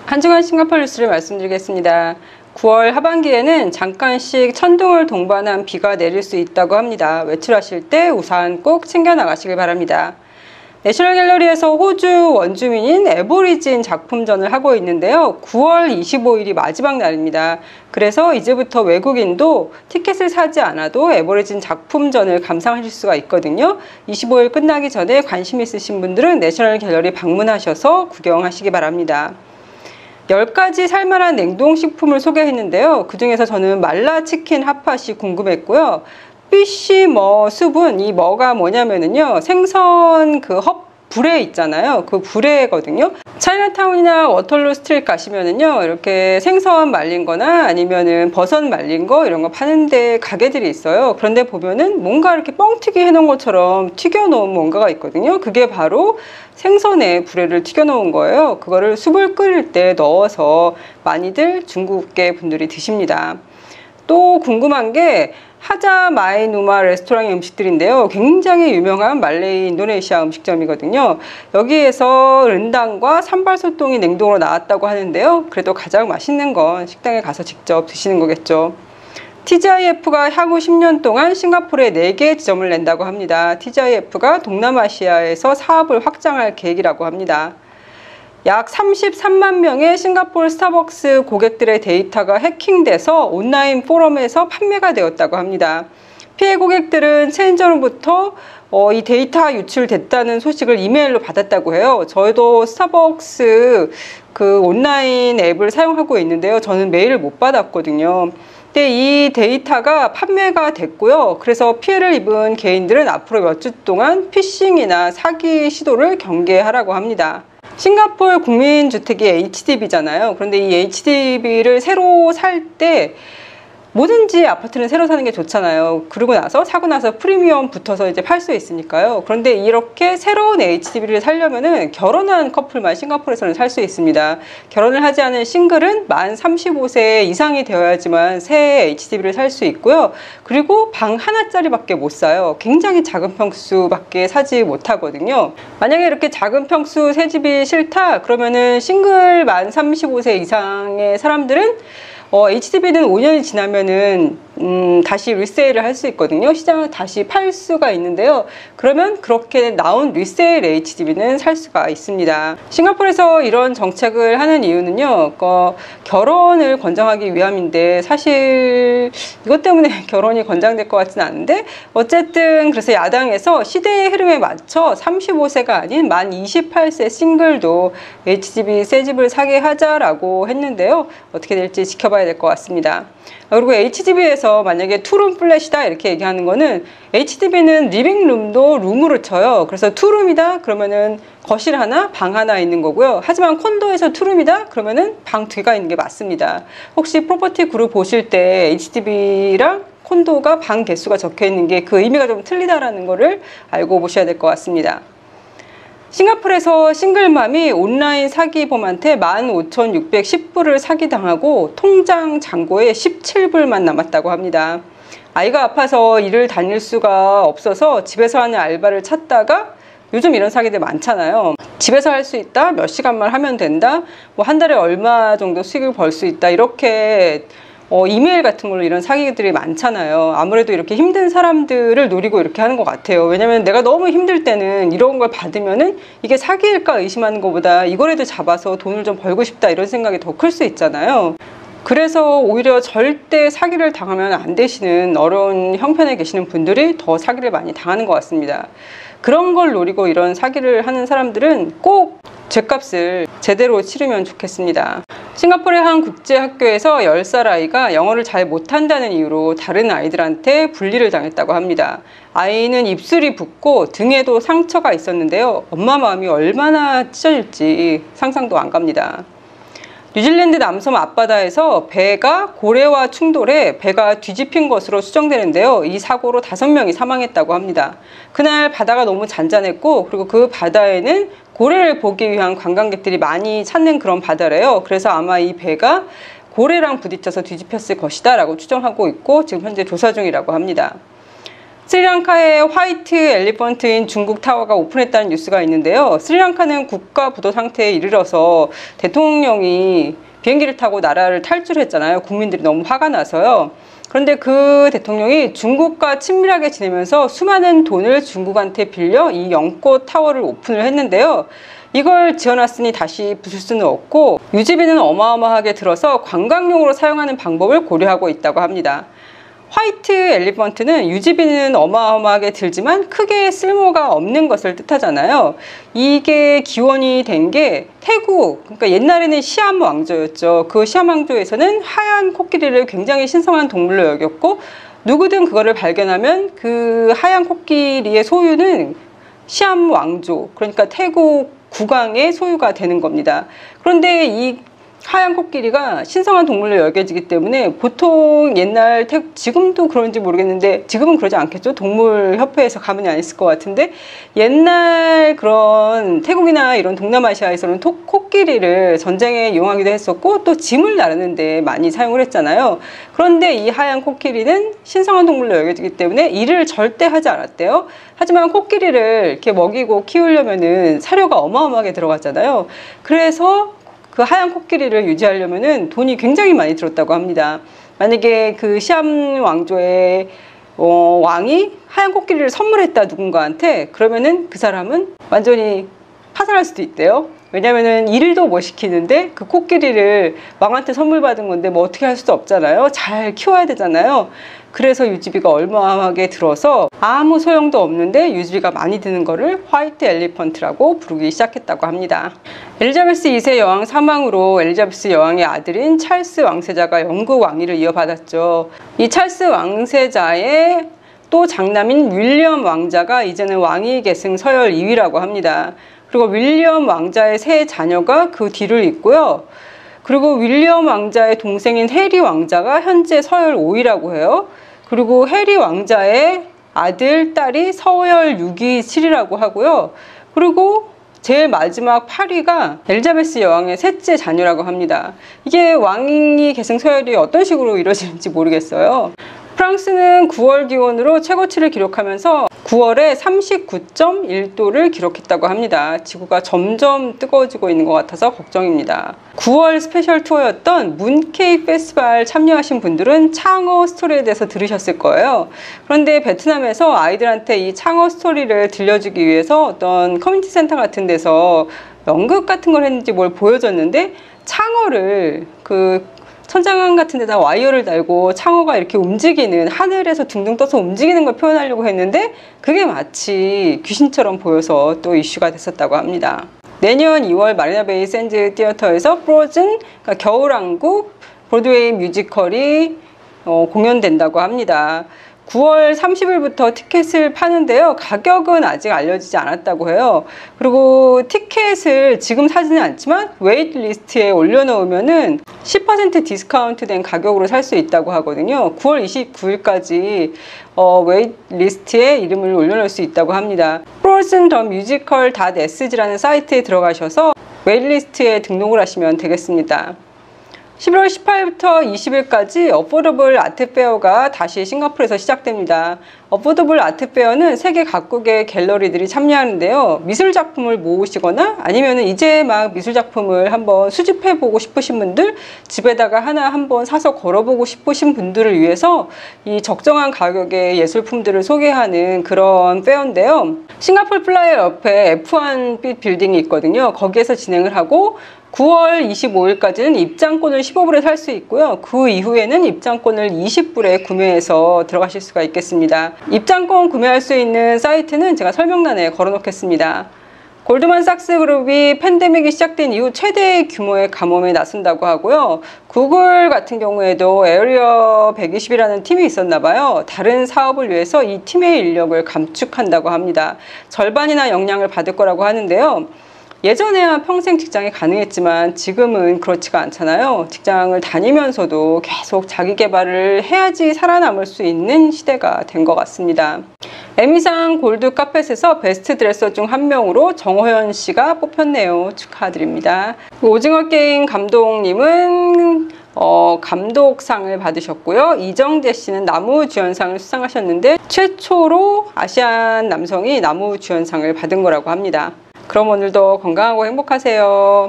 한 주간 싱가포르 뉴스를 말씀드리겠습니다. 9월 하반기에는 잠깐씩 천둥을 동반한 비가 내릴 수 있다고 합니다. 외출하실 때 우산 꼭 챙겨 나가시길 바랍니다. 내셔널 갤러리에서 호주 원주민인 애보리진 작품전을 하고 있는데요. 9월 25일이 마지막 날입니다. 그래서 이제부터 외국인도 티켓을 사지 않아도 애보리진 작품전을 감상하실 수가 있거든요. 25일 끝나기 전에 관심 있으신 분들은 내셔널 갤러리 방문하셔서 구경하시기 바랍니다. 10가지 살만한 냉동식품을 소개했는데요. 그 중에서 저는 말라치킨 핫팟이 궁금했고요. 피쉬 숲은 이 머가 뭐냐면은요, 생선 그 불에 있잖아요. 그 불에거든요. 차이나타운이나 워털루 스트리트 가시면은요, 이렇게 생선 말린 거나 아니면은 버섯 말린 거 이런 거 파는데 가게들이 있어요. 그런데 보면은 뭔가 이렇게 뻥튀기 해놓은 것처럼 튀겨놓은 뭔가가 있거든요. 그게 바로 생선에 불에를 튀겨놓은 거예요. 그거를 숲을 끓일 때 넣어서 많이들 중국계 분들이 드십니다. 또 궁금한 게 하자마이누마 레스토랑의 음식들인데요. 굉장히 유명한 말레이 인도네시아 음식점이거든요. 여기에서 른당과 산발소똥이 냉동으로 나왔다고 하는데요. 그래도 가장 맛있는 건 식당에 가서 직접 드시는 거겠죠. TGIF가 향후 10년 동안 싱가포르에 4개 지점을 낸다고 합니다. TGIF가 동남아시아에서 사업을 확장할 계획이라고 합니다. 약 33만 명의 싱가포르 스타벅스 고객들의 데이터가 해킹돼서 온라인 포럼에서 판매가 되었다고 합니다. 피해 고객들은 체인점으로부터 이 데이터 유출됐다는 소식을 이메일로 받았다고 해요. 저도 스타벅스 그 온라인 앱을 사용하고 있는데요. 저는 메일을 못 받았거든요. 근데 이 데이터가 판매가 됐고요. 그래서 피해를 입은 개인들은 앞으로 몇 주 동안 피싱이나 사기 시도를 경계하라고 합니다. 싱가포르 국민주택이 HDB잖아요. 그런데 이 HDB를 새로 살 때 뭐든지 아파트는 새로 사는 게 좋잖아요. 그러고 나서 사고 나서 프리미엄 붙어서 이제 팔 수 있으니까요. 그런데 이렇게 새로운 HDB를 사려면은 결혼한 커플만 싱가포르에서는 살 수 있습니다. 결혼을 하지 않은 싱글은 만 35세 이상이 되어야지만 새 HDB를 살 수 있고요. 그리고 방 하나짜리밖에 못 사요. 굉장히 작은 평수밖에 사지 못하거든요. 만약에 이렇게 작은 평수 새 집이 싫다 그러면은 싱글 만 35세 이상의 사람들은 HDB는 5년이 지나면은 다시 리세일을 할 수 있거든요. 시장을 다시 팔 수가 있는데요. 그러면 그렇게 나온 리세일 HDB는 살 수가 있습니다. 싱가포르에서 이런 정책을 하는 이유는요, 결혼을 권장하기 위함인데 사실 이것 때문에 결혼이 권장될 것 같지는 않은데 어쨌든 그래서 야당에서 시대의 흐름에 맞춰 35세가 아닌 만 28세 싱글도 HDB 새 집을 사게 하자라고 했는데요. 어떻게 될지 지켜봐야 될 것 같습니다. 그리고 HDB에서 만약에 투룸 플랫이다 이렇게 얘기하는 거는 HDB는 리빙룸도 룸으로 쳐요. 그래서 투룸이다 그러면은 거실 하나 방 하나 있는 거고요. 하지만 콘도에서 투룸이다 그러면은 방 뒤가 있는 게 맞습니다. 혹시 프로퍼티 그룹 보실 때 HDB랑 콘도가 방 개수가 적혀 있는 게 그 의미가 좀 틀리다라는 거를 알고 보셔야 될 것 같습니다. 싱가포르에서 싱글맘이 온라인 사기범한테 15,610불을 사기당하고 통장 잔고에 17불만 남았다고 합니다. 아이가 아파서 일을 다닐 수가 없어서 집에서 하는 알바를 찾다가 요즘 이런 사기들 많잖아요. 집에서 할 수 있다, 몇 시간만 하면 된다, 뭐 한 달에 얼마 정도 수익을 벌 수 있다 이렇게 이메일 같은 걸로 이런 사기들이 많잖아요. 아무래도 이렇게 힘든 사람들을 노리고 이렇게 하는 것 같아요. 왜냐면 내가 너무 힘들 때는 이런 걸 받으면은 이게 사기일까 의심하는 것보다 이거라도 잡아서 돈을 좀 벌고 싶다 이런 생각이 더 클 수 있잖아요. 그래서 오히려 절대 사기를 당하면 안 되시는 어려운 형편에 계시는 분들이 더 사기를 많이 당하는 것 같습니다. 그런 걸 노리고 이런 사기를 하는 사람들은 꼭 죗값을 제대로 치르면 좋겠습니다. 싱가포르의 한 국제학교에서 10살 아이가 영어를 잘 못한다는 이유로 다른 아이들한테 bully를 당했다고 합니다. 아이는 입술이 붓고 등에도 상처가 있었는데요. 엄마 마음이 얼마나 찢어질지 상상도 안 갑니다. 뉴질랜드 남섬 앞바다에서 배가 고래와 충돌해 배가 뒤집힌 것으로 추정되는데요. 이 사고로 5명이 사망했다고 합니다. 그날 바다가 너무 잔잔했고 그리고 그 바다에는 고래를 보기 위한 관광객들이 많이 찾는 그런 바다래요. 그래서 아마 이 배가 고래랑 부딪혀서 뒤집혔을 것이다 라고 추정하고 있고 지금 현재 조사 중이라고 합니다. 스리랑카의 화이트 엘리펀트인 중국 타워가 오픈했다는 뉴스가 있는데요. 스리랑카는 국가 부도 상태에 이르러서 대통령이 비행기를 타고 나라를 탈출했잖아요. 국민들이 너무 화가 나서요. 그런데 그 대통령이 중국과 친밀하게 지내면서 수많은 돈을 중국한테 빌려 이 영꽃 타워를 오픈을 했는데요. 이걸 지어놨으니 다시 부술 수는 없고 유지비는 어마어마하게 들어서 관광용으로 사용하는 방법을 고려하고 있다고 합니다. 화이트 엘리펀트는 유지비는 어마어마하게 들지만 크게 쓸모가 없는 것을 뜻하잖아요. 이게 기원이 된 게 태국, 그러니까 옛날에는 시암 왕조였죠. 그 시암 왕조에서는 하얀 코끼리를 굉장히 신성한 동물로 여겼고 누구든 그거를 발견하면 그 하얀 코끼리의 소유는 시암 왕조, 그러니까 태국 국왕의 소유가 되는 겁니다. 그런데 이 하얀 코끼리가 신성한 동물로 여겨지기 때문에 보통 옛날 지금도 그런지 모르겠는데 지금은 그러지 않겠죠. 동물협회에서 가만히 안 있을 것 같은데 옛날 그런 태국이나 이런 동남아시아에서는 코끼리를 전쟁에 이용하기도 했었고 또 짐을 나르는데 많이 사용을 했잖아요. 그런데 이 하얀 코끼리는 신성한 동물로 여겨지기 때문에 일을 절대 하지 않았대요. 하지만 코끼리를 이렇게 먹이고 키우려면은 사료가 어마어마하게 들어갔잖아요. 그래서 그 하얀 코끼리를 유지하려면은 돈이 굉장히 많이 들었다고 합니다. 만약에 그 시암 왕조의 왕이 하얀 코끼리를 선물했다 누군가한테, 그러면은 그 사람은 완전히 파산할 수도 있대요. 왜냐면은 일도 못 시키는데 그 코끼리를 왕한테 선물 받은 건데 뭐 어떻게 할 수도 없잖아요. 잘 키워야 되잖아요. 그래서 유지비가 어마어마하게 들어서 아무 소용도 없는데 유지비가 많이 드는 거를 화이트 엘리펀트라고 부르기 시작했다고 합니다. 엘리자베스 2세 여왕 사망으로 엘리자베스 여왕의 아들인 찰스 왕세자가 영국 왕위를 이어받았죠. 이 찰스 왕세자의 또 장남인 윌리엄 왕자가 이제는 왕위 계승 서열 2위라고 합니다. 그리고 윌리엄 왕자의 세 자녀가 그 뒤를 잇고요. 그리고 윌리엄 왕자의 동생인 해리 왕자가 현재 서열 5위라고 해요. 그리고 해리 왕자의 아들, 딸이 서열 6위, 7위라고 하고요. 그리고 제일 마지막 8위가 엘리자베스 여왕의 셋째 자녀라고 합니다. 이게 왕위 계승 서열이 어떤 식으로 이루어지는지 모르겠어요. 프랑스는 9월 기온으로 최고치를 기록하면서 9월에 39.1도를 기록했다고 합니다. 지구가 점점 뜨거워지고 있는 것 같아서 걱정입니다. 9월 스페셜 투어였던 문케이 페스티벌 참여하신 분들은 창어 스토리에 대해서 들으셨을 거예요. 그런데 베트남에서 아이들한테 이 창어 스토리를 들려주기 위해서 어떤 커뮤니티 센터 같은 데서 연극 같은 걸 했는지 뭘 보여줬는데 창어를 천장안 같은 데다 와이어를 달고 창어가 이렇게 움직이는, 하늘에서 둥둥 떠서 움직이는 걸 표현하려고 했는데 그게 마치 귀신처럼 보여서 또 이슈가 됐었다고 합니다. 내년 2월 마리나베이 샌즈 티어터에서 프로즌, 그러니까 겨울왕국 브로드웨이 뮤지컬이 공연된다고 합니다. 9월 30일부터 티켓을 파는데요. 가격은 아직 알려지지 않았다고 해요. 그리고 티켓을 지금 사지는 않지만 웨이트 리스트에 올려놓으면은 10% 디스카운트 된 가격으로 살 수 있다고 하거든요. 9월 29일까지 웨이트 리스트에 이름을 올려놓을 수 있다고 합니다. frozen.musical.sg라는 사이트에 들어가셔서 웨이트 리스트에 등록을 하시면 되겠습니다. 11월 18일부터 20일까지 어포더블 아트페어가 다시 싱가포르에서 시작됩니다. 어포더블 아트페어는 세계 각국의 갤러리들이 참여하는데요. 미술작품을 모으시거나 아니면 이제 막 미술작품을 한번 수집해보고 싶으신 분들, 집에다가 하나 한번 사서 걸어보고 싶으신 분들을 위해서 이 적정한 가격의 예술품들을 소개하는 그런 페어인데요. 싱가포르 플라이어 옆에 F1 빌딩이 있거든요. 거기에서 진행을 하고 9월 25일까지는 입장권을 15불에 살 수 있고요. 그 이후에는 입장권을 20불에 구매해서 들어가실 수가 있겠습니다. 입장권 구매할 수 있는 사이트는 제가 설명란에 걸어 놓겠습니다. 골드만삭스 그룹이 팬데믹이 시작된 이후 최대 규모의 감염에 나선다고 하고요. 구글 같은 경우에도 에어리어 120이라는 팀이 있었나 봐요. 다른 사업을 위해서 이 팀의 인력을 감축한다고 합니다. 절반이나 영향을 받을 거라고 하는데요. 예전에야 평생 직장이 가능했지만 지금은 그렇지가 않잖아요. 직장을 다니면서도 계속 자기 개발을 해야지 살아남을 수 있는 시대가 된 것 같습니다. 에미상 골드 카펫에서 베스트 드레서 중 한 명으로 정호연 씨가 뽑혔네요. 축하드립니다. 오징어 게임 감독님은 감독상을 받으셨고요. 이정재 씨는 나무주연상을 수상하셨는데 최초로 아시안 남성이 나무주연상을 받은 거라고 합니다. 그럼 오늘도 건강하고 행복하세요.